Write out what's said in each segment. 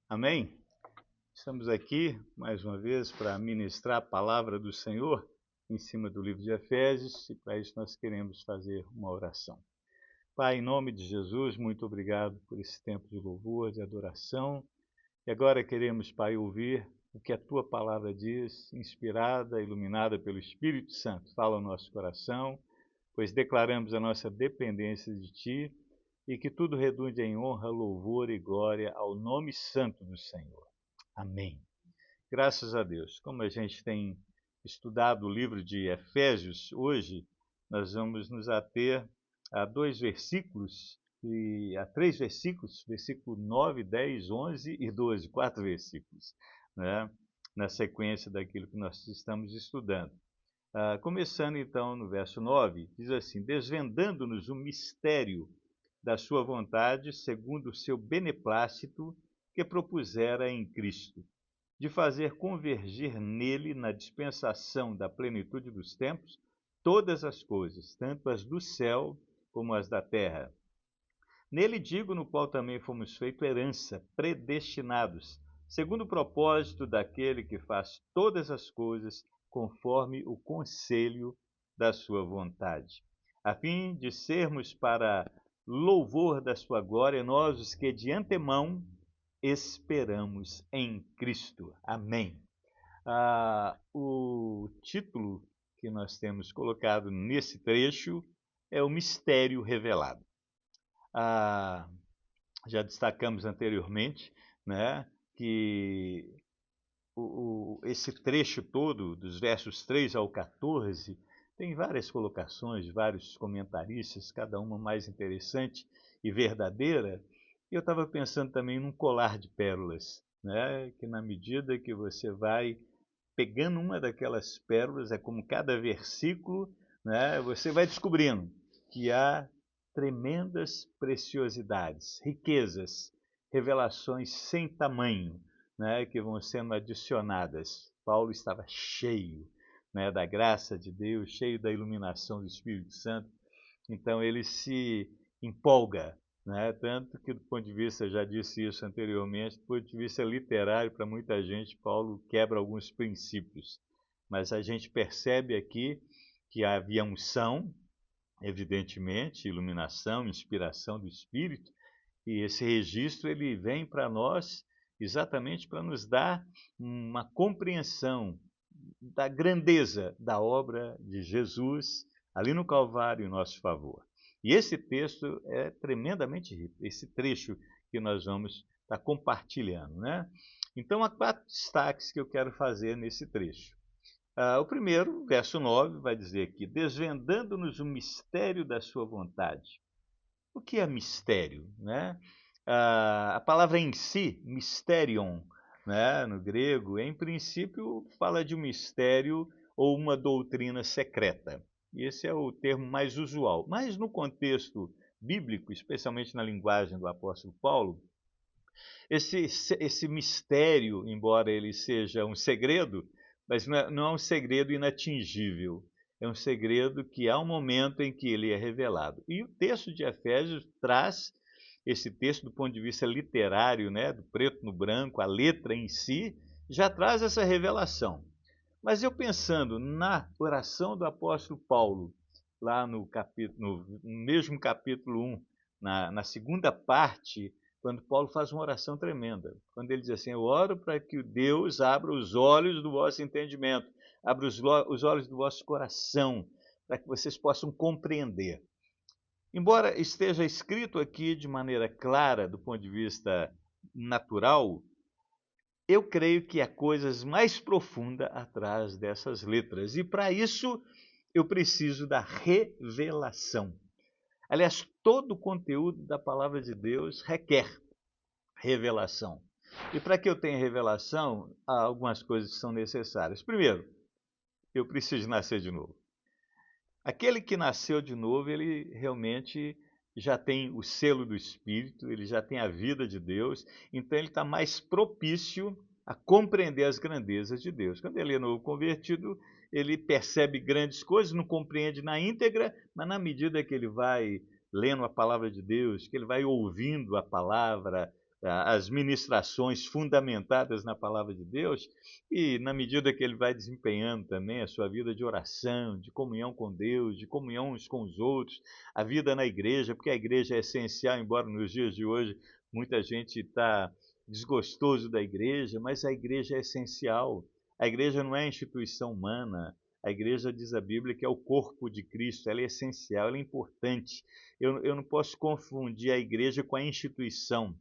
Amém? Estamos aqui mais uma vez para ministrar a palavra do Senhor em cima do livro de Efésios e para isso nós queremos fazer uma oração. Pai, em nome de Jesus, muito obrigado por esse tempo de louvor, de adoração. E agora queremos, Pai, ouvir o que a Tua palavra diz, inspirada, iluminada pelo Espírito Santo. Fala ao nosso coração, pois declaramos a nossa dependência de Ti e que tudo redunde em honra, louvor e glória ao nome santo do Senhor. Amém. Graças a Deus. Como a gente tem estudado o livro de Efésios, hoje nós vamos nos ater a dois versículos, a três versículos, versículo 9, 10, 11 e 12, quatro versículos, né? Na sequência daquilo que nós estamos estudando. Começando então no verso 9, diz assim: desvendando-nos o mistério da sua vontade, segundo o seu beneplácito, que propusera em Cristo, de fazer convergir nele, na dispensação da plenitude dos tempos, todas as coisas, tanto as do céu como as da terra. Nele digo, no qual também fomos feito herança, predestinados, segundo o propósito daquele que faz todas as coisas conforme o conselho da sua vontade, a fim de sermos para louvor da sua glória, nós os que de antemão esperamos em Cristo. Amém. O título que nós temos colocado nesse trecho é o mistério revelado. Já destacamos anteriormente, né, que esse trecho todo, dos versos 3 ao 14, tem várias colocações de vários comentaristas, cada uma mais interessante e verdadeira. E eu estava pensando também num colar de pérolas, né, que na medida que você vai pegando uma daquelas pérolas, é como cada versículo, né, você vai descobrindo que há tremendas preciosidades, riquezas, revelações sem tamanho, né, que vão sendo adicionadas. Paulo estava cheio, né, da graça de Deus, cheio da iluminação do Espírito Santo, então ele se empolga, né, tanto que do ponto de vista, já disse isso anteriormente, do ponto de vista literário, para muita gente, Paulo quebra alguns princípios, mas a gente percebe aqui que havia unção, evidentemente, iluminação, inspiração do Espírito, e esse registro ele vem para nós exatamente para nos dar uma compreensão da grandeza da obra de Jesus ali no Calvário em nosso favor. E esse texto é tremendamente rico, esse trecho que nós vamos estar compartilhando, né? Então, há quatro destaques que eu quero fazer nesse trecho. O primeiro, verso 9, vai dizer aqui: desvendando-nos o mistério da sua vontade. O que é mistério, né? A palavra em si, mysterion, né, no grego, em princípio fala de um mistério ou uma doutrina secreta. Esse é o termo mais usual. Mas no contexto bíblico, especialmente na linguagem do apóstolo Paulo, esse mistério, embora ele seja um segredo, mas não é um segredo inatingível. É um segredo que há um momento em que ele é revelado. E o texto de Efésios traz esse texto do ponto de vista literário, né, do preto no branco, a letra em si, já traz essa revelação. Mas eu pensando na oração do apóstolo Paulo, lá no mesmo capítulo 1, na segunda parte, quando Paulo faz uma oração tremenda, quando ele diz assim: eu oro para que Deus abra os olhos do vosso entendimento, abra os olhos do vosso coração, para que vocês possam compreender. Embora esteja escrito aqui de maneira clara, do ponto de vista natural, eu creio que há coisas mais profundas atrás dessas letras. E para isso eu preciso da revelação. Aliás, todo o conteúdo da palavra de Deus requer revelação. E para que eu tenha revelação, há algumas coisas que são necessárias. Primeiro, eu preciso nascer de novo. Aquele que nasceu de novo, ele realmente já tem o selo do Espírito, ele já tem a vida de Deus, então ele está mais propício a compreender as grandezas de Deus. Quando ele é novo convertido, ele percebe grandes coisas, não compreende na íntegra, mas na medida que ele vai lendo a palavra de Deus, que ele vai ouvindo a palavra, as ministrações fundamentadas na palavra de Deus, e na medida que ele vai desempenhando também a sua vida de oração, de comunhão com Deus, de comunhão uns com os outros, a vida na igreja, porque a igreja é essencial, embora nos dias de hoje muita gente está desgostoso da igreja, mas a igreja é essencial. A igreja não é instituição humana. A igreja, diz a Bíblia, que é o corpo de Cristo, ela é essencial, ela é importante. Eu não posso confundir a igreja com a instituição.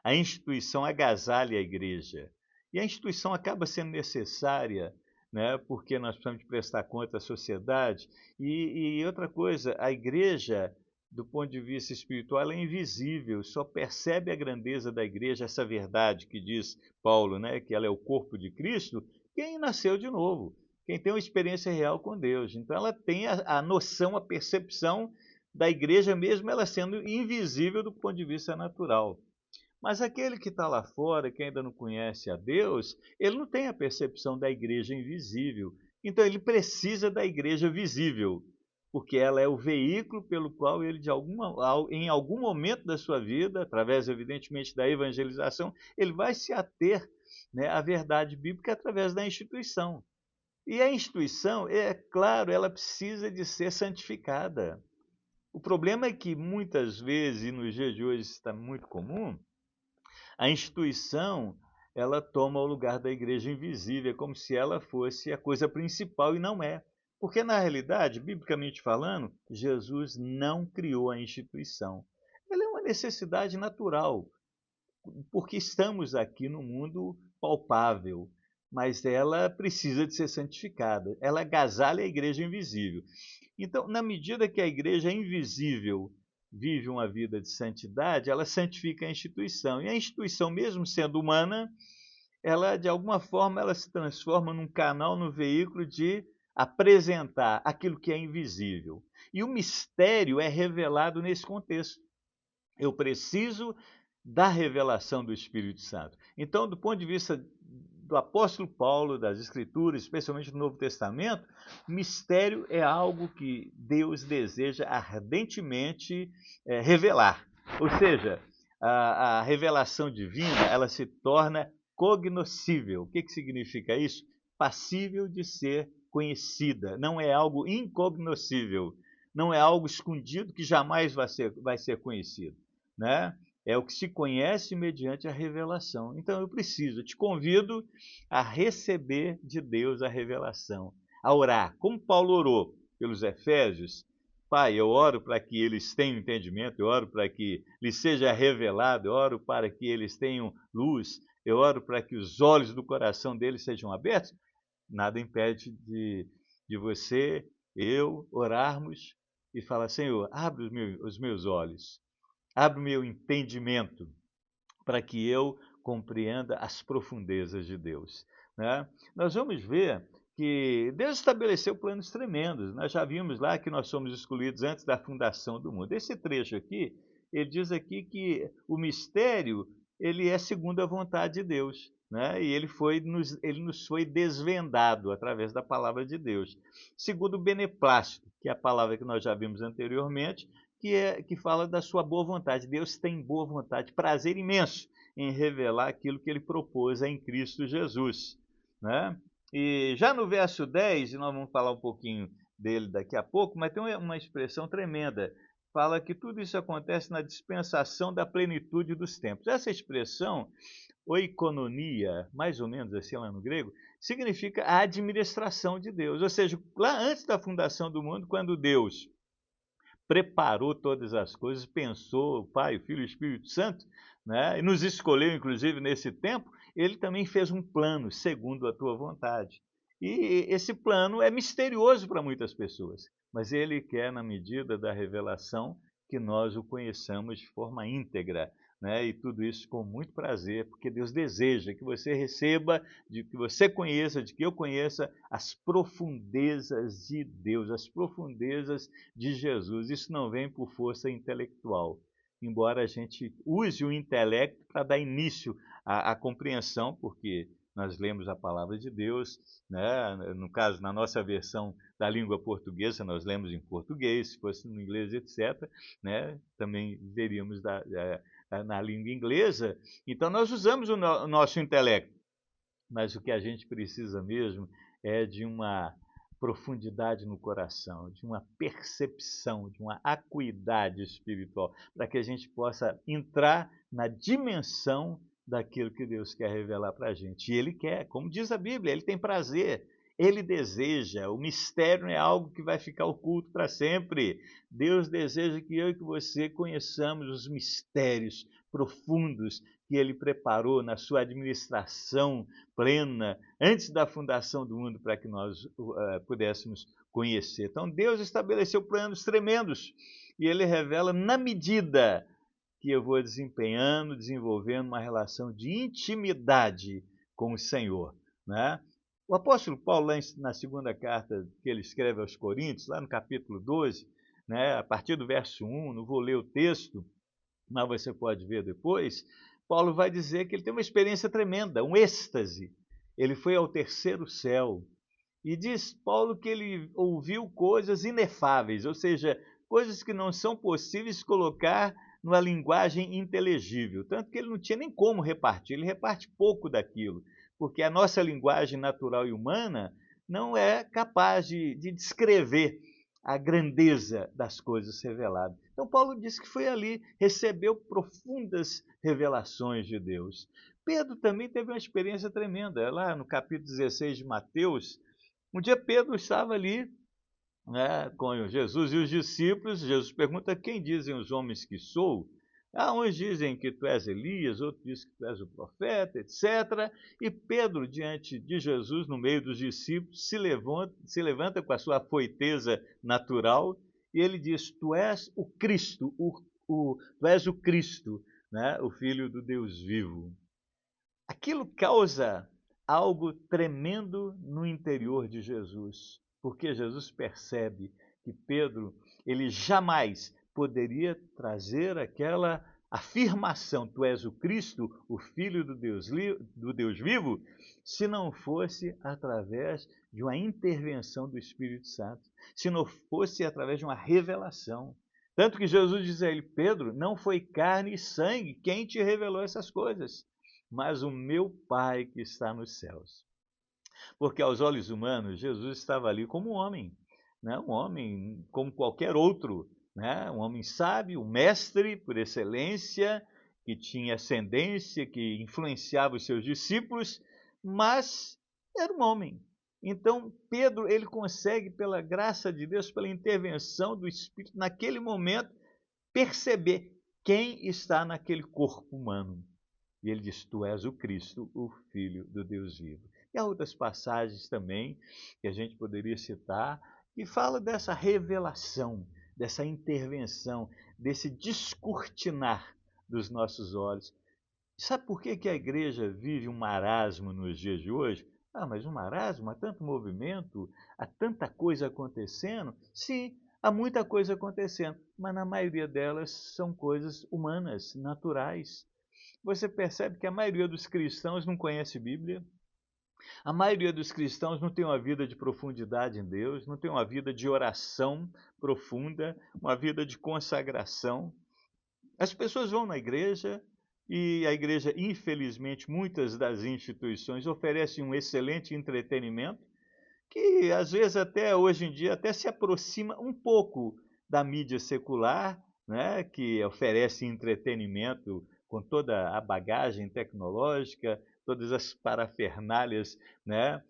A instituição agasalha a igreja. E a instituição acaba sendo necessária, né, porque nós precisamos de prestar conta à sociedade. E outra coisa, a igreja, do ponto de vista espiritual, ela é invisível, só percebe a grandeza da igreja, essa verdade que diz Paulo, né, que ela é o corpo de Cristo, quem nasceu de novo, quem tem uma experiência real com Deus. Então ela tem a noção, a percepção da igreja, mesmo ela sendo invisível do ponto de vista natural. Mas aquele que está lá fora, que ainda não conhece a Deus, ele não tem a percepção da igreja invisível. Então ele precisa da igreja visível, porque ela é o veículo pelo qual ele, em algum momento da sua vida, através, evidentemente, da evangelização, ele vai se ater, né, à verdade bíblica através da instituição. E a instituição, é claro, ela precisa de ser santificada. O problema é que muitas vezes, e nos dias de hoje está muito comum, a instituição, ela toma o lugar da igreja invisível, é como se ela fosse a coisa principal, e não é. Porque, na realidade, biblicamente falando, Jesus não criou a instituição. Ela é uma necessidade natural, porque estamos aqui no mundo palpável, mas ela precisa de ser santificada. Ela agasalha a igreja invisível. Então, na medida que a igreja invisível vive uma vida de santidade, ela santifica a instituição. E a instituição, mesmo sendo humana, ela, de alguma forma, ela se transforma num canal, num veículo de apresentar aquilo que é invisível. E o mistério é revelado nesse contexto. Eu preciso da revelação do Espírito Santo. Então, do ponto de vista do apóstolo Paulo, das Escrituras, especialmente no Novo Testamento, mistério é algo que Deus deseja ardentemente revelar. Ou seja, a revelação divina, ela se torna cognoscível. O que significa isso? Passível de ser conhecida. Não é algo incognoscível. Não é algo escondido que jamais vai ser conhecido, né? É o que se conhece mediante a revelação. Então eu te convido a receber de Deus a revelação, a orar, como Paulo orou pelos Efésios. Pai, eu oro para que eles tenham entendimento, eu oro para que lhes seja revelado, eu oro para que eles tenham luz, eu oro para que os olhos do coração deles sejam abertos. Nada impede de você, eu, orarmos e falar: Senhor, abre os meus olhos, abre o meu entendimento, para que eu compreenda as profundezas de Deus, né? Nós vamos ver que Deus estabeleceu planos tremendos. Nós já vimos lá que nós somos escolhidos antes da fundação do mundo. Esse trecho aqui, ele diz aqui que o mistério, ele é segundo a vontade de Deus, né? E ele nos foi desvendado através da palavra de Deus. Segundo o beneplácito, que é a palavra que nós já vimos anteriormente, que fala da sua boa vontade. Deus tem boa vontade, prazer imenso em revelar aquilo que ele propôs em Cristo Jesus, né? E já no verso 10, e nós vamos falar um pouquinho dele daqui a pouco, mas tem uma expressão tremenda. Fala que tudo isso acontece na dispensação da plenitude dos tempos. Essa expressão, oikonomia, mais ou menos assim lá no grego, significa a administração de Deus. Ou seja, lá antes da fundação do mundo, quando Deus preparou todas as coisas, pensou, o Pai, o Filho e o Espírito Santo, né, e nos escolheu, inclusive, nesse tempo, ele também fez um plano segundo a tua vontade. E esse plano é misterioso para muitas pessoas, mas ele quer, na medida da revelação, que nós o conheçamos de forma íntegra, né? E tudo isso com muito prazer, porque Deus deseja que você receba, de que você conheça, de que eu conheça as profundezas de Deus, as profundezas de Jesus. Isso não vem por força intelectual, embora a gente use o intelecto para dar início à compreensão, porque nós lemos a palavra de Deus, né? No caso, na nossa versão da língua portuguesa, nós lemos em português, se fosse no inglês, etc., né? Também veríamos na língua inglesa, então nós usamos o nosso intelecto. Mas o que a gente precisa mesmo é de uma profundidade no coração, de uma percepção, de uma acuidade espiritual, para que a gente possa entrar na dimensão daquilo que Deus quer revelar para a gente. E Ele quer, como diz a Bíblia, Ele tem prazer, Ele deseja. O mistério não é algo que vai ficar oculto para sempre. Deus deseja que eu e que você conheçamos os mistérios profundos que Ele preparou na sua administração plena, antes da fundação do mundo, para que nós pudéssemos conhecer. Então, Deus estabeleceu planos tremendos e Ele revela na medida que eu vou desenvolvendo uma relação de intimidade com o Senhor, né? O apóstolo Paulo, lá na segunda carta que ele escreve aos Coríntios, lá no capítulo 12, né, a partir do verso 1, não vou ler o texto, mas você pode ver depois, Paulo vai dizer que ele tem uma experiência tremenda, um êxtase. Ele foi ao terceiro céu. E diz Paulo que ele ouviu coisas inefáveis, ou seja, coisas que não são possíveis colocar numa linguagem inteligível. Tanto que ele não tinha nem como repartir, ele reparte pouco daquilo, porque a nossa linguagem natural e humana não é capaz de descrever a grandeza das coisas reveladas. Então, Paulo disse que foi ali, recebeu profundas revelações de Deus. Pedro também teve uma experiência tremenda. Lá no capítulo 16 de Mateus, um dia Pedro estava ali, né, com Jesus e os discípulos. Jesus pergunta: quem dizem os homens que sou? Uns dizem que tu és Elias, outros dizem que tu és o profeta, etc. E Pedro, diante de Jesus, no meio dos discípulos, se levanta com a sua afoiteza natural e ele diz: tu és o Cristo, tu és o Cristo, né, o Filho do Deus vivo. Aquilo causa algo tremendo no interior de Jesus, porque Jesus percebe que Pedro, ele jamais poderia trazer aquela afirmação: tu és o Cristo, o Filho do Deus vivo, se não fosse através de uma intervenção do Espírito Santo, se não fosse através de uma revelação. Tanto que Jesus diz a ele: Pedro, não foi carne e sangue quem te revelou essas coisas, mas o meu Pai que está nos céus. Porque aos olhos humanos, Jesus estava ali como um homem, né? Um homem como qualquer outro, né? Um homem sábio, um mestre por excelência, que tinha ascendência, que influenciava os seus discípulos, mas era um homem. Então, Pedro, ele consegue, pela graça de Deus, pela intervenção do Espírito, naquele momento, perceber quem está naquele corpo humano. E ele diz: tu és o Cristo, o Filho do Deus vivo. E há outras passagens também que a gente poderia citar, que fala dessa revelação, dessa intervenção, desse descortinar dos nossos olhos. Sabe por que a igreja vive um marasmo nos dias de hoje? Mas um marasmo, há tanto movimento, há tanta coisa acontecendo. Sim, há muita coisa acontecendo, mas na maioria delas são coisas humanas, naturais. Você percebe que a maioria dos cristãos não conhece Bíblia, a maioria dos cristãos não tem uma vida de profundidade em Deus, não tem uma vida de oração profunda, uma vida de consagração. As pessoas vão na igreja e a igreja, infelizmente, muitas das instituições oferecem um excelente entretenimento que, às vezes, até hoje em dia, até se aproxima um pouco da mídia secular, né, que oferece entretenimento com toda a bagagem tecnológica, todas as parafernálias, né,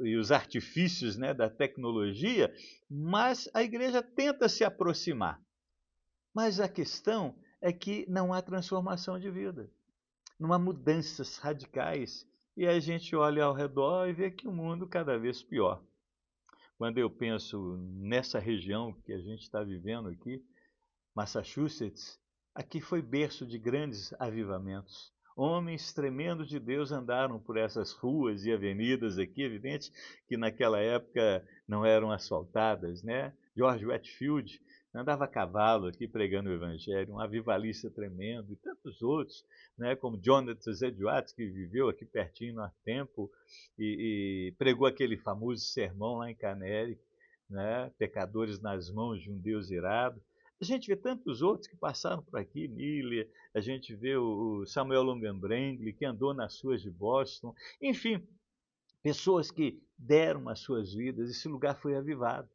e os artifícios, né, da tecnologia, mas a igreja tenta se aproximar. Mas a questão é que não há transformação de vida, não há mudanças radicais, e a gente olha ao redor e vê que o mundo cada vez pior. Quando eu penso nessa região que a gente está vivendo aqui, Massachusetts, aqui foi berço de grandes avivamentos. Homens tremendos de Deus andaram por essas ruas e avenidas aqui, evidente que naquela época não eram asfaltadas, né? George Whitefield andava a cavalo aqui pregando o evangelho, um avivalista tremendo, e tantos outros, né, como Jonathan Edwards, que viveu aqui pertinho no Tempo e pregou aquele famoso sermão lá em Canérico, né, pecadores nas mãos de um Deus irado. A gente vê tantos outros que passaram por aqui, Miller, a gente vê o Samuel Longan Brangly, que andou nas ruas de Boston, enfim, pessoas que deram as suas vidas, esse lugar foi avivado.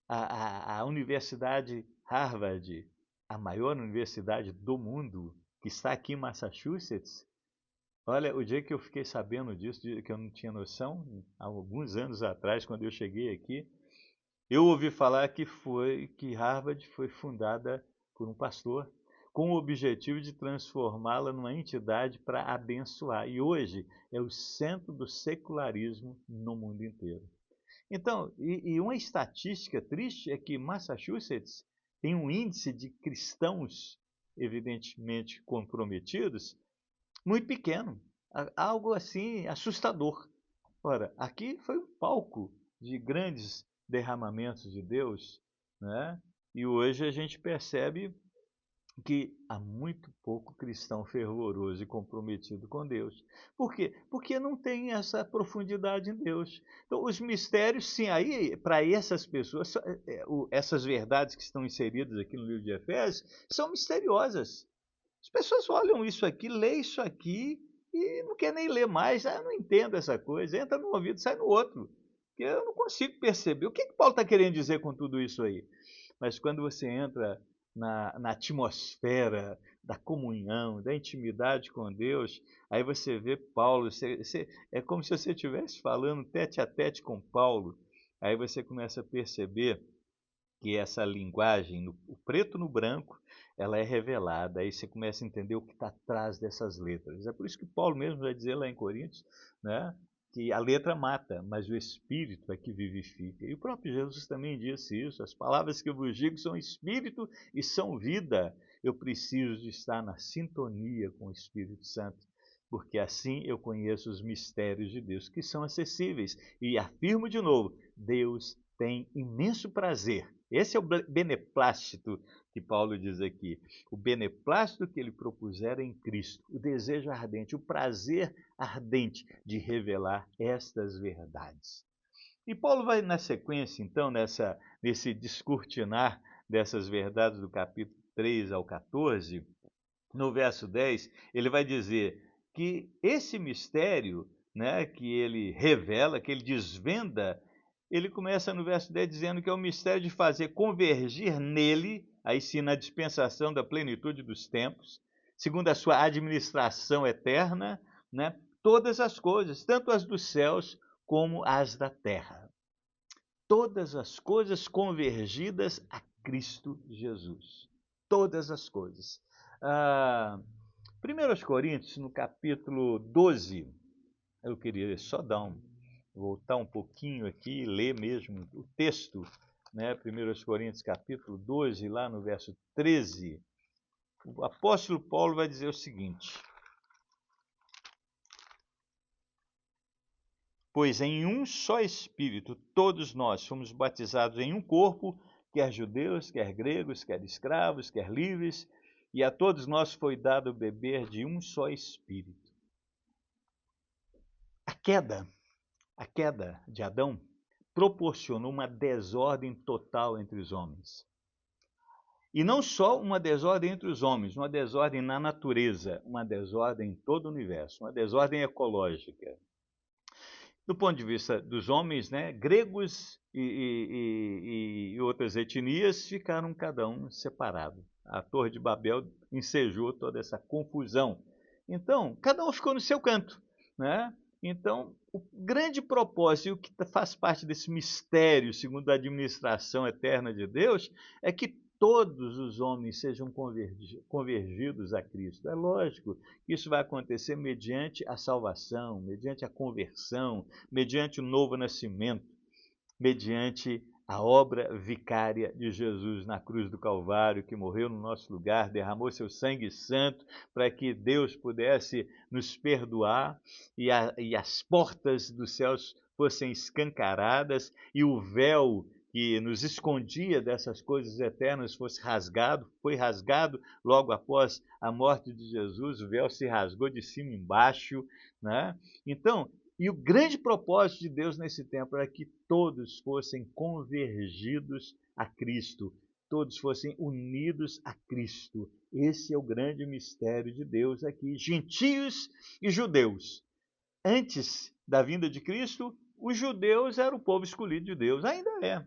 A Universidade Harvard, a maior universidade do mundo, que está aqui em Massachusetts, olha, o dia que eu fiquei sabendo disso, que eu não tinha noção, há alguns anos atrás, quando eu cheguei aqui, eu ouvi falar que Harvard foi fundada por um pastor com o objetivo de transformá-la numa entidade para abençoar. E hoje é o centro do secularismo no mundo inteiro. Então, uma estatística triste é que Massachusetts tem um índice de cristãos evidentemente comprometidos muito pequeno, algo assim assustador. Ora, aqui foi um palco de grandes derramamentos de Deus, né? E hoje a gente percebe que há muito pouco cristão fervoroso e comprometido com Deus. Por quê? Porque não tem essa profundidade em Deus. Então, os mistérios, sim, aí, para essas pessoas, essas verdades que estão inseridas aqui no livro de Efésios, são misteriosas. As pessoas olham isso aqui, lê isso aqui e não quer nem ler mais. Ah, eu não entendo essa coisa. Entra num ouvido, sai no outro. Porque eu não consigo perceber. O que Paulo está querendo dizer com tudo isso aí? Mas quando você entra na atmosfera da comunhão, da intimidade com Deus, aí você vê Paulo, é como se você estivesse falando tete a tete com Paulo. Aí você começa a perceber que essa linguagem, o preto no branco, ela é revelada. Aí você começa a entender o que está atrás dessas letras. É por isso que Paulo mesmo vai dizer lá em Coríntios, né, que a letra mata, mas o Espírito é que vivifica. E o próprio Jesus também disse isso. As palavras que eu vos digo são Espírito e são vida. Eu preciso de estar na sintonia com o Espírito Santo, porque assim eu conheço os mistérios de Deus, que são acessíveis. E afirmo de novo, Deus tem imenso prazer. Esse é o beneplácito que Paulo diz aqui. O beneplácito que ele propusera em Cristo, o desejo ardente, o prazer ardente de revelar estas verdades. E Paulo vai na sequência, então, nesse descortinar dessas verdades do capítulo 3 ao 14, no verso 10, ele vai dizer que esse mistério, né, que ele revela, que ele desvenda, ele começa no verso 10 dizendo que é o mistério de fazer convergir nele, aí sim na dispensação da plenitude dos tempos, segundo a sua administração eterna, né, todas as coisas, tanto as dos céus como as da terra. Todas as coisas convergidas a Cristo Jesus. Todas as coisas. 1 Coríntios, no capítulo 12, eu queria só voltar um pouquinho aqui e ler mesmo o texto, né? 1 Coríntios, capítulo 12, lá no verso 13. O apóstolo Paulo vai dizer o seguinte: pois em um só Espírito todos nós fomos batizados em um corpo, quer judeus, quer gregos, quer escravos, quer livres, e a todos nós foi dado beber de um só Espírito. A queda de Adão proporcionou uma desordem total entre os homens. E não só uma desordem entre os homens, uma desordem na natureza, uma desordem em todo o universo, uma desordem ecológica. Do ponto de vista dos homens, né, gregos e outras etnias ficaram cada um separado. A Torre de Babel ensejou toda essa confusão. Então, cada um ficou no seu canto, né? Então, o grande propósito, e o que faz parte desse mistério, segundo a administração eterna de Deus, é que todos os homens sejam convergidos a Cristo. É lógico que isso vai acontecer mediante a salvação, mediante a conversão, mediante o novo nascimento, mediante a obra vicária de Jesus na cruz do Calvário, que morreu no nosso lugar, derramou seu sangue santo para que Deus pudesse nos perdoar e as portas dos céus fossem escancaradas e o véu que nos escondia dessas coisas eternas fosse rasgado, foi rasgado logo após a morte de Jesus, o véu se rasgou de cima embaixo, né? Então, e o grande propósito de Deus nesse tempo era que todos fossem convergidos a Cristo, todos fossem unidos a Cristo. Esse é o grande mistério de Deus aqui, gentios e judeus. Antes da vinda de Cristo, os judeus eram o povo escolhido de Deus, ainda é.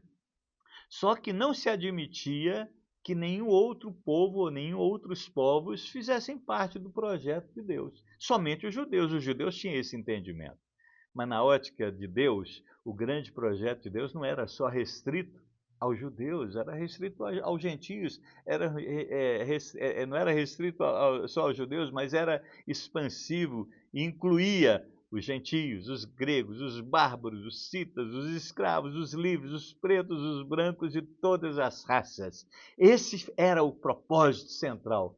Só que não se admitia que nenhum outro povo ou nenhum outros povos fizessem parte do projeto de Deus. Somente os judeus tinham esse entendimento. Mas na ótica de Deus, o grande projeto de Deus não era só restrito aos judeus, era restrito aos gentios, não era restrito só aos judeus, mas era expansivo e incluía os gentios, os gregos, os bárbaros, os citas, os escravos, os livres, os pretos, os brancos e todas as raças. Esse era o propósito central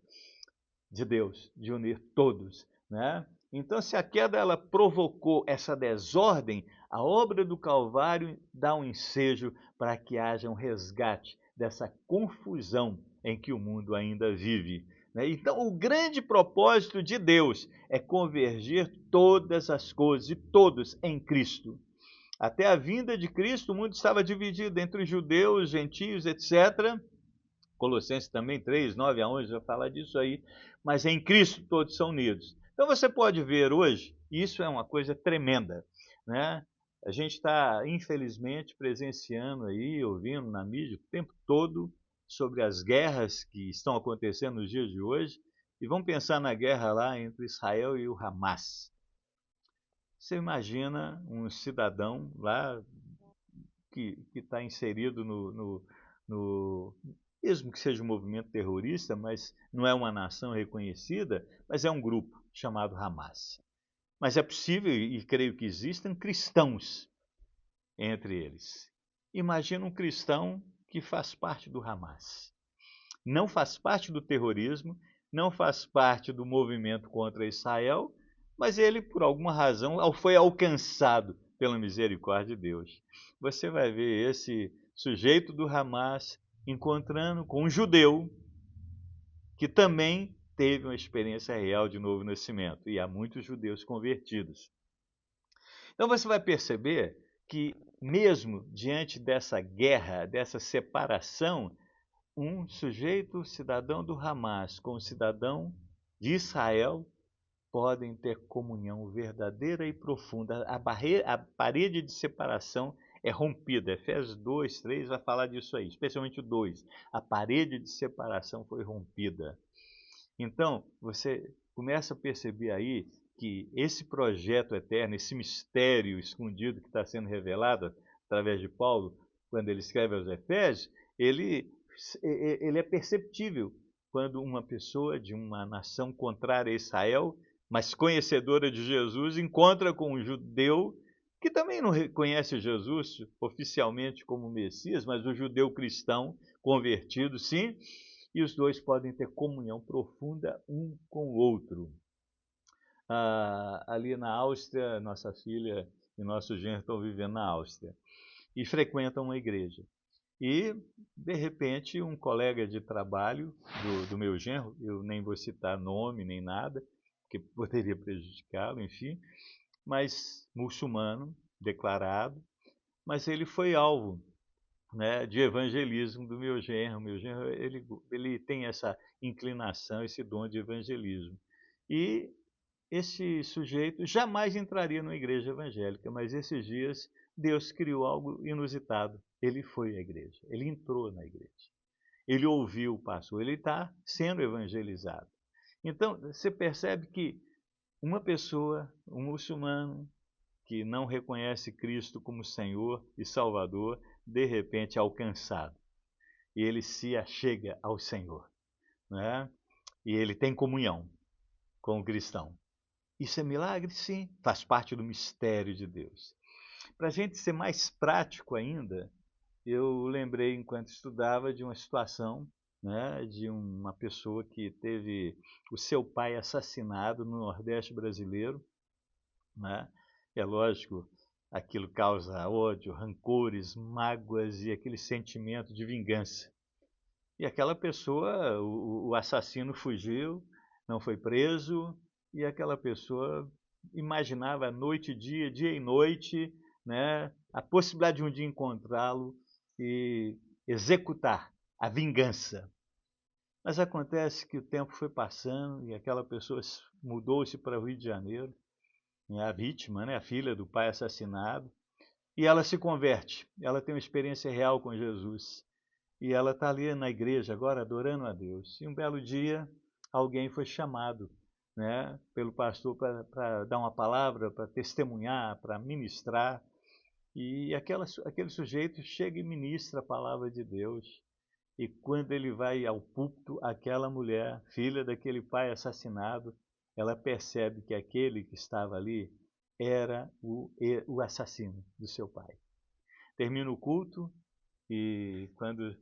de Deus, de unir todos, né? Então, se a queda ela provocou essa desordem, a obra do Calvário dá um ensejo para que haja um resgate dessa confusão em que o mundo ainda vive. Então, o grande propósito de Deus é convergir todas as coisas e todos em Cristo. Até a vinda de Cristo, o mundo estava dividido entre os judeus, gentios, etc. Colossenses também 3, 9 a 11 vai falar disso aí. Mas em Cristo todos são unidos. Então você pode ver hoje, isso é uma coisa tremenda, né? A gente está, infelizmente, presenciando aí, ouvindo na mídia o tempo todo sobre as guerras que estão acontecendo nos dias de hoje. E vamos pensar na guerra lá entre Israel e o Hamas. Você imagina um cidadão lá que está inserido mesmo que seja um movimento terrorista, mas não é uma nação reconhecida, mas é um grupo chamado Hamas. Mas é possível, e creio que existam, cristãos entre eles. Imagina um cristão que faz parte do Hamas. Não faz parte do terrorismo, não faz parte do movimento contra Israel, mas ele, por alguma razão, foi alcançado pela misericórdia de Deus. Você vai ver esse sujeito do Hamas encontrando com um judeu que também teve uma experiência real de novo nascimento. E há muitos judeus convertidos. Então você vai perceber que, mesmo diante dessa guerra, dessa separação, um sujeito, cidadão do Hamas, com um cidadão de Israel, podem ter comunhão verdadeira e profunda. A parede de separação é rompida. Efésios 2, 3 vai falar disso aí, especialmente o 2. A parede de separação foi rompida. Então, você começa a perceber aí que esse projeto eterno, esse mistério escondido que está sendo revelado através de Paulo, quando ele escreve aos Efésios, ele é perceptível quando uma pessoa de uma nação contrária a Israel, mas conhecedora de Jesus, encontra com um judeu que também não reconhece Jesus oficialmente como Messias, mas o judeu cristão convertido, sim, e os dois podem ter comunhão profunda um com o outro. Ali na Áustria, nossa filha e nosso genro estão vivendo na Áustria e frequentam uma igreja. E, de repente, um colega de trabalho do meu genro, eu nem vou citar nome nem nada, porque poderia prejudicá-lo, enfim, mas muçulmano, declarado, mas ele foi alvo, né, de evangelismo do meu genro. O meu genro ele tem essa inclinação, esse dom de evangelismo. E esse sujeito jamais entraria numa igreja evangélica, mas esses dias Deus criou algo inusitado. Ele foi à igreja, ele entrou na igreja, ele ouviu o pastor, ele está sendo evangelizado. Então, você percebe que uma pessoa, um muçulmano, que não reconhece Cristo como Senhor e Salvador, de repente é alcançado. E ele se achega ao Senhor, né? E ele tem comunhão com o cristão. Isso é milagre? Sim, faz parte do mistério de Deus. Para a gente ser mais prático ainda, eu lembrei, enquanto estudava, de uma situação, né, de uma pessoa que teve o seu pai assassinado no Nordeste brasileiro, né? É lógico, aquilo causa ódio, rancores, mágoas e aquele sentimento de vingança. E aquela pessoa, o assassino fugiu, não foi preso, e aquela pessoa imaginava noite e dia e noite, né, a possibilidade de um dia encontrá-lo e executar a vingança. Mas acontece que o tempo foi passando e aquela pessoa mudou-se para o Rio de Janeiro, a vítima, né, a filha do pai assassinado, e ela se converte, ela tem uma experiência real com Jesus. E ela está ali na igreja agora adorando a Deus. E um belo dia, alguém foi chamado, né, pelo pastor para dar uma palavra, para testemunhar, para ministrar. E aquele sujeito chega e ministra a palavra de Deus. E quando ele vai ao púlpito, aquela mulher, filha daquele pai assassinado, ela percebe que aquele que estava ali era o assassino do seu pai. Termina o culto e quando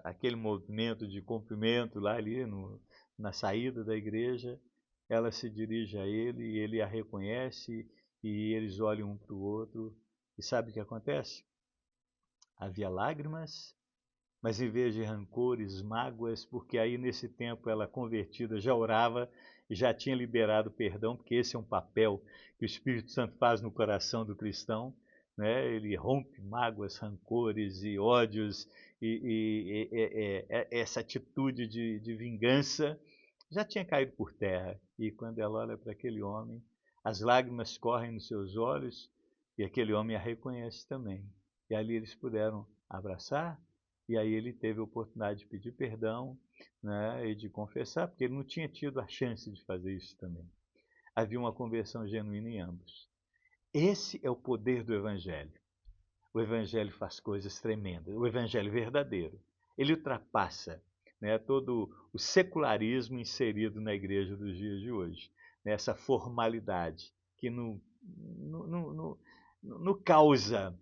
aquele movimento de cumprimento lá ali na saída da igreja, ela se dirige a ele e ele a reconhece e eles olham um para o outro. E sabe o que acontece? Havia lágrimas, mas em vez de rancores, mágoas, porque aí nesse tempo ela convertida já orava e já tinha liberado perdão, porque esse é um papel que o Espírito Santo faz no coração do cristão, né? Ele rompe mágoas, rancores e ódios essa atitude de vingança já tinha caído por terra. E quando ela olha para aquele homem, as lágrimas correm nos seus olhos e aquele homem a reconhece também. E ali eles puderam abraçar. E aí ele teve a oportunidade de pedir perdão, né, e de confessar, porque ele não tinha tido a chance de fazer isso também. Havia uma conversão genuína em ambos. Esse é o poder do Evangelho. O Evangelho faz coisas tremendas. O Evangelho verdadeiro. Ele ultrapassa, né, todo o secularismo inserido na igreja dos dias de hoje. Né, essa formalidade que não causa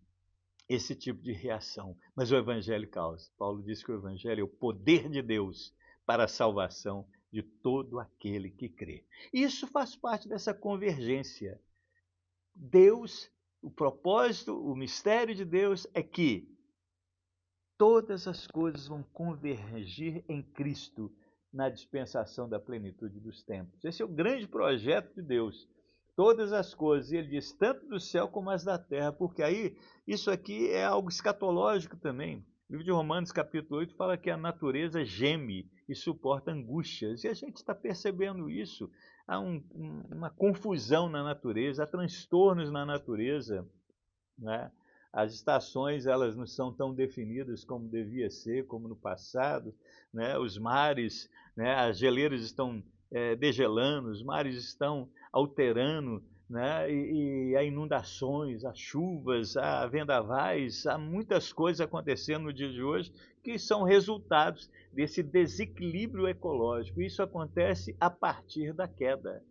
esse tipo de reação, mas o Evangelho causa. Paulo diz que o Evangelho é o poder de Deus para a salvação de todo aquele que crê. Isso faz parte dessa convergência. Deus, o propósito, o mistério de Deus é que todas as coisas vão convergir em Cristo na dispensação da plenitude dos tempos. Esse é o grande projeto de Deus. Todas as coisas, e ele diz, tanto do céu como as da terra, porque aí isso aqui é algo escatológico também. O livro de Romanos, capítulo 8, fala que a natureza geme e suporta angústias, e a gente está percebendo isso. Há uma confusão na natureza, há transtornos na natureza, né? As estações elas não são tão definidas como devia ser, como no passado, né? Os mares, né? As geleiras estão degelando, os mares estão alterando, né? E há inundações, há chuvas, há vendavais, há muitas coisas acontecendo no dia de hoje que são resultados desse desequilíbrio ecológico. Isso acontece a partir da queda.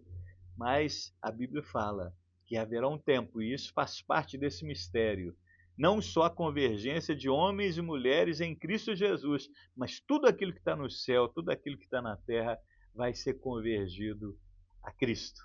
Mas a Bíblia fala que haverá um tempo, e isso faz parte desse mistério, não só a convergência de homens e mulheres em Cristo Jesus, mas tudo aquilo que está no céu, tudo aquilo que está na terra, vai ser convergido a Cristo,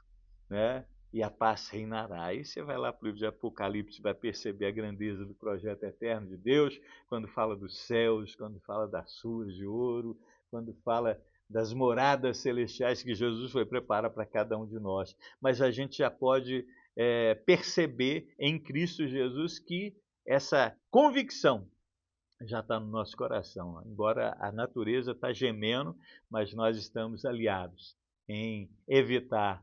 né? E a paz reinará. Aí você vai lá para o livro de Apocalipse, vai perceber a grandeza do projeto eterno de Deus, quando fala dos céus, quando fala das ruas de ouro, quando fala das moradas celestiais que Jesus foi preparar para cada um de nós. Mas a gente já pode perceber em Cristo Jesus que essa convicção já está no nosso coração. Embora a natureza está gemendo, mas nós estamos aliados em evitar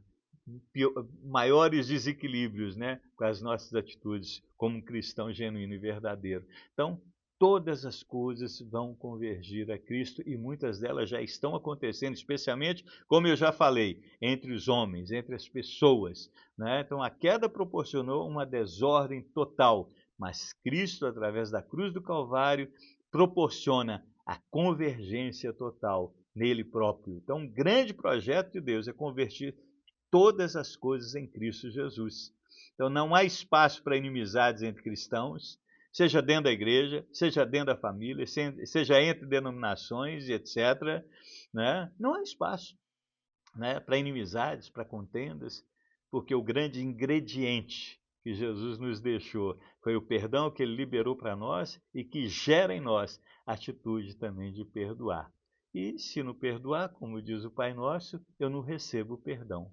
maiores desequilíbrios, né, com as nossas atitudes como um cristão genuíno e verdadeiro. Então, todas as coisas vão convergir a Cristo e muitas delas já estão acontecendo, especialmente, como eu já falei, entre os homens, entre as pessoas, né? Então, a queda proporcionou uma desordem total, mas Cristo, através da cruz do Calvário, proporciona a convergência total nele próprio. Então, um grande projeto de Deus é convertir todas as coisas em Cristo Jesus. Então, não há espaço para inimizades entre cristãos, seja dentro da igreja, seja dentro da família, seja entre denominações, etc. Né? Não há espaço, né, para inimizades, para contendas, porque o grande ingrediente que Jesus nos deixou foi o perdão que ele liberou para nós e que gera em nós a atitude também de perdoar. E se não perdoar, como diz o Pai Nosso, eu não recebo perdão.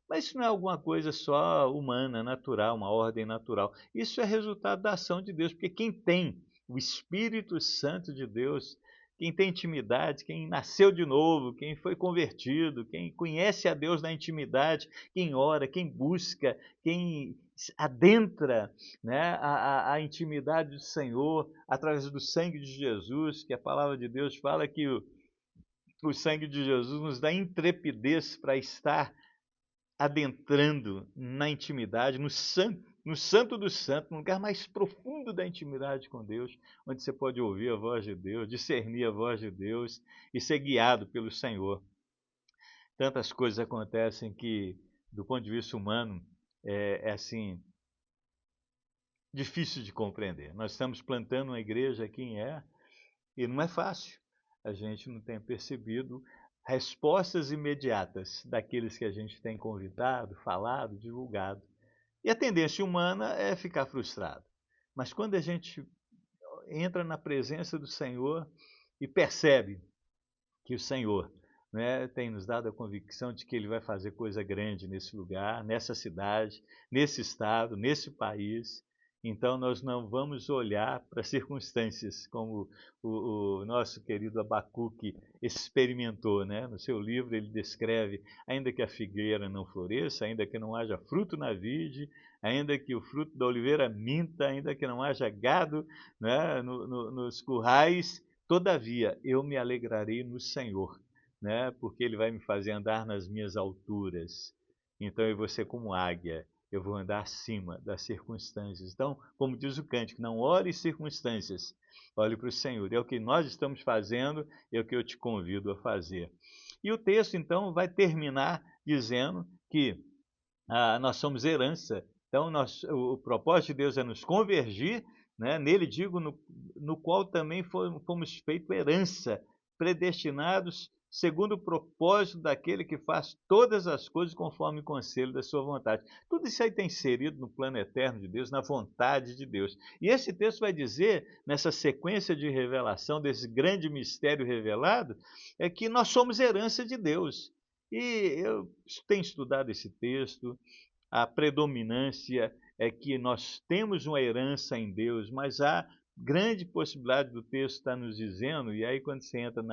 Mas isso não é alguma coisa só humana, natural, uma ordem natural. Isso é resultado da ação de Deus, porque quem tem o Espírito Santo de Deus, quem tem intimidade, quem nasceu de novo, quem foi convertido, quem conhece a Deus na intimidade, quem ora, quem busca, quem adentra, né, a intimidade do Senhor através do sangue de Jesus, que a palavra de Deus fala que o sangue de Jesus nos dá intrepidez para estar adentrando na intimidade, no santo do santo, no lugar mais profundo da intimidade com Deus, onde você pode ouvir a voz de Deus, discernir a voz de Deus e ser guiado pelo Senhor. Tantas coisas acontecem que, do ponto de vista humano, é assim, difícil de compreender. Nós estamos plantando uma igreja aqui em e não é fácil. A gente não tem percebido respostas imediatas daqueles que a gente tem convidado, falado, divulgado. E a tendência humana é ficar frustrado. Mas quando a gente entra na presença do Senhor e percebe que o Senhor, né, tem nos dado a convicção de que Ele vai fazer coisa grande nesse lugar, nessa cidade, nesse estado, nesse país, então nós não vamos olhar para as circunstâncias, como o nosso querido Abacuque experimentou, né? No seu livro ele descreve, ainda que a figueira não floresça, ainda que não haja fruto na vide, ainda que o fruto da oliveira minta, ainda que não haja gado, né, nos currais, todavia eu me alegrarei no Senhor, né, porque Ele vai me fazer andar nas minhas alturas. Então eu vou ser como águia, eu vou andar acima das circunstâncias. Então, como diz o cântico, não olhe circunstâncias, olhe para o Senhor. É o que nós estamos fazendo, é o que eu te convido a fazer. E o texto, então, vai terminar dizendo que nós somos herança. Então, o propósito de Deus é nos convergir, né? Nele digo, no qual também fomos feitos herança, predestinados segundo o propósito daquele que faz todas as coisas conforme o conselho da sua vontade. Tudo isso aí está inserido no plano eterno de Deus, na vontade de Deus. E esse texto vai dizer, nessa sequência de revelação, desse grande mistério revelado, é que nós somos herança de Deus. E eu tenho estudado esse texto, a predominância é que nós temos uma herança em Deus, mas há grande possibilidade do texto estar nos dizendo, e aí quando você entra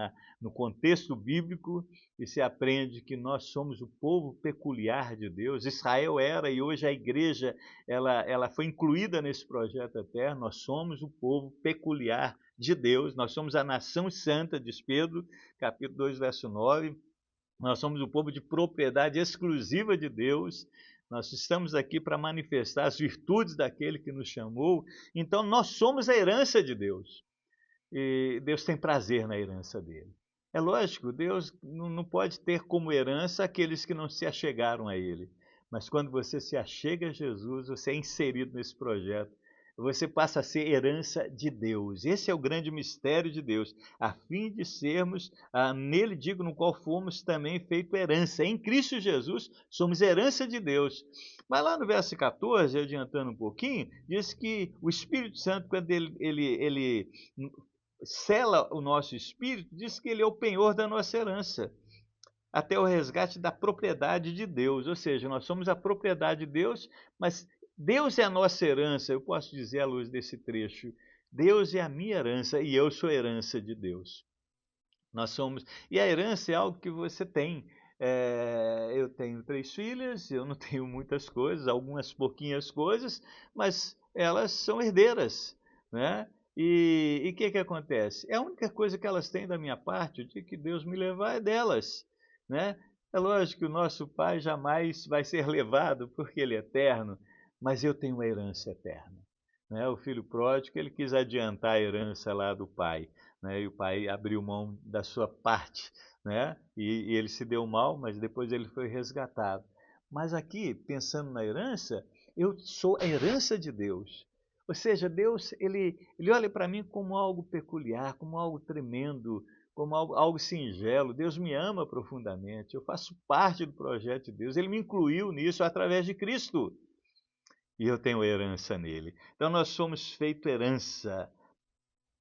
no contexto bíblico e você aprende que nós somos o povo peculiar de Deus, Israel era e hoje a igreja ela foi incluída nesse projeto eterno, nós somos o povo peculiar de Deus, nós somos a nação santa, diz Pedro, capítulo 2, verso 9, nós somos o povo de propriedade exclusiva de Deus, nós estamos aqui para manifestar as virtudes daquele que nos chamou, então nós somos a herança de Deus. E Deus tem prazer na herança dele. É lógico, Deus não pode ter como herança aqueles que não se achegaram a Ele. Mas quando você se achega a Jesus, você é inserido nesse projeto. Você passa a ser herança de Deus. Esse é o grande mistério de Deus, a fim de sermos, nele digo, no qual fomos também feito herança. Em Cristo Jesus, somos herança de Deus. Mas lá no verso 14, adiantando um pouquinho, diz que o Espírito Santo, quando ele sela o nosso espírito, diz que ele é o penhor da nossa herança, até o resgate da propriedade de Deus. Ou seja, nós somos a propriedade de Deus, mas Deus é a nossa herança. Eu posso dizer à luz desse trecho, Deus é a minha herança e eu sou herança de Deus. Nós somos, e a herança é algo que você tem. Eu tenho 3 filhas, eu não tenho muitas coisas, algumas pouquinhas coisas, mas elas são herdeiras, né? E o que acontece? É a única coisa que elas têm da minha parte, o dia que Deus me levar é delas, né? É lógico que o nosso Pai jamais vai ser levado porque Ele é eterno, mas eu tenho uma herança eterna, né? O filho pródigo, ele quis adiantar a herança lá do pai, né? E o pai abriu mão da sua parte, né? E ele se deu mal, mas depois ele foi resgatado. Mas aqui, pensando na herança, eu sou a herança de Deus. Ou seja, Deus, ele olha para mim como algo peculiar, como algo tremendo, como algo singelo. Deus me ama profundamente, eu faço parte do projeto de Deus, Ele me incluiu nisso através de Cristo. E eu tenho herança nele. Então nós somos feito herança.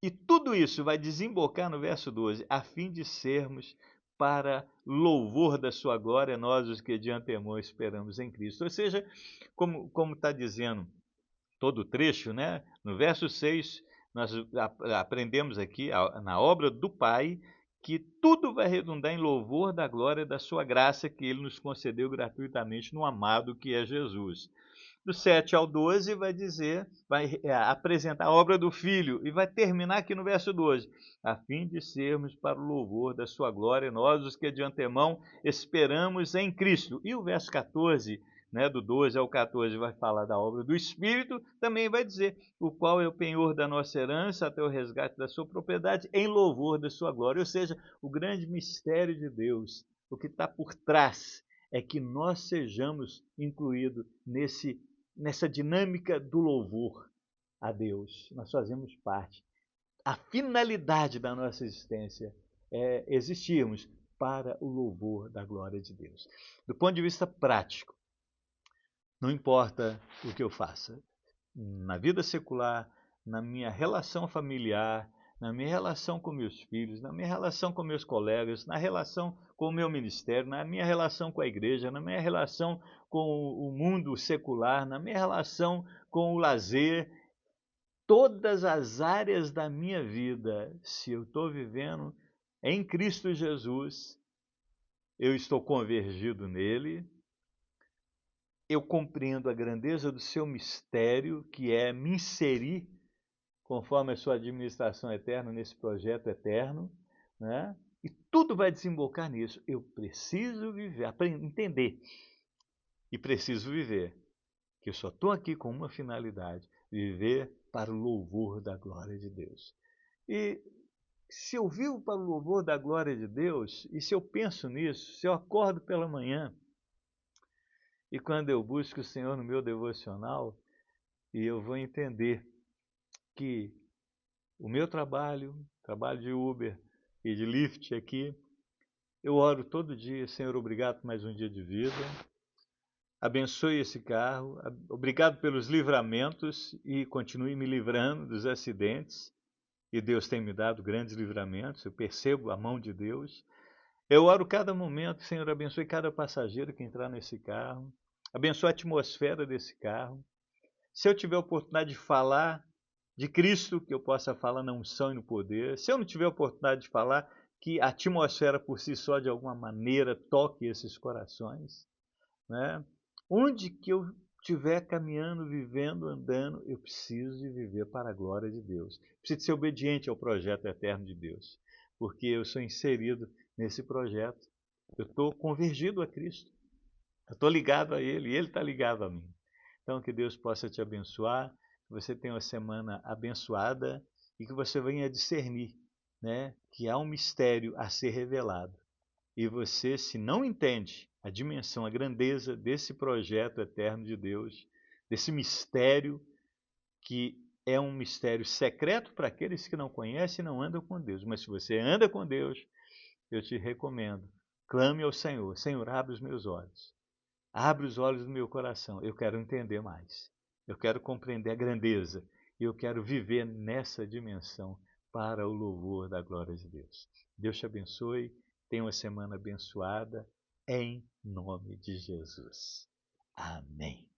E tudo isso vai desembocar no verso 12, a fim de sermos para louvor da sua glória, nós os que de antemão esperamos em Cristo. Ou seja, como está dizendo todo o trecho, né? No verso 6, Nós aprendemos aqui, na obra do Pai, que tudo vai redundar em louvor da glória da sua graça que ele nos concedeu gratuitamente no amado que é Jesus. Do 7 ao 12 vai dizer, vai apresentar a obra do Filho e vai terminar aqui no verso 12, a fim de sermos para o louvor da sua glória, nós os que de antemão esperamos em Cristo. E o verso 14, né, do 12 ao 14, vai falar da obra do Espírito, também vai dizer, o qual é o penhor da nossa herança até o resgate da sua propriedade, em louvor da sua glória. Ou seja, o grande mistério de Deus, o que está por trás, é que nós sejamos incluídos nessa dinâmica do louvor a Deus. Nós fazemos parte. A finalidade da nossa existência é existirmos para o louvor da glória de Deus. Do ponto de vista prático, não importa o que eu faça, na vida secular, na minha relação familiar, na minha relação com meus filhos, na minha relação com meus colegas, na relação com o meu ministério, na minha relação com a igreja, na minha relação com o mundo secular, na minha relação com o lazer, todas as áreas da minha vida, se eu estou vivendo em Cristo Jesus, eu estou convergido nele, eu compreendo a grandeza do seu mistério, que é me inserir conforme a sua administração eterna nesse projeto eterno, né? E tudo vai desembocar nisso. Eu preciso viver, entender, e preciso viver, que eu só estou aqui com uma finalidade, viver para o louvor da glória de Deus. E se eu vivo para o louvor da glória de Deus, e se eu penso nisso, se eu acordo pela manhã, e quando eu busco o Senhor no meu devocional, e eu vou entender que o meu trabalho de Uber e de Lyft aqui, eu oro todo dia, Senhor, obrigado por mais um dia de vida, abençoe esse carro, obrigado pelos livramentos e continue me livrando dos acidentes, e Deus tem me dado grandes livramentos, eu percebo a mão de Deus. Eu oro cada momento, Senhor, abençoe cada passageiro que entrar nesse carro, abençoe a atmosfera desse carro. Se eu tiver a oportunidade de falar de Cristo, que eu possa falar na unção e no poder. Se eu não tiver a oportunidade de falar, que a atmosfera por si só, de alguma maneira, toque esses corações, né? Onde que eu estiver caminhando, vivendo, andando, eu preciso de viver para a glória de Deus. Preciso ser obediente ao projeto eterno de Deus, porque eu sou inserido nesse projeto. Eu estou convergido a Cristo. Eu estou ligado a Ele e Ele está ligado a mim. Então, que Deus possa te abençoar, que você tenha uma semana abençoada e que você venha discernir, né, que há um mistério a ser revelado. E você, se não entende a dimensão, a grandeza desse projeto eterno de Deus, desse mistério que é um mistério secreto para aqueles que não conhecem e não andam com Deus. Mas se você anda com Deus, eu te recomendo, clame ao Senhor. Senhor, abre os meus olhos. Abre os olhos do meu coração. Eu quero entender mais. Eu quero compreender a grandeza. E eu quero viver nessa dimensão para o louvor da glória de Deus. Deus te abençoe. Tenha uma semana abençoada. Em nome de Jesus. Amém.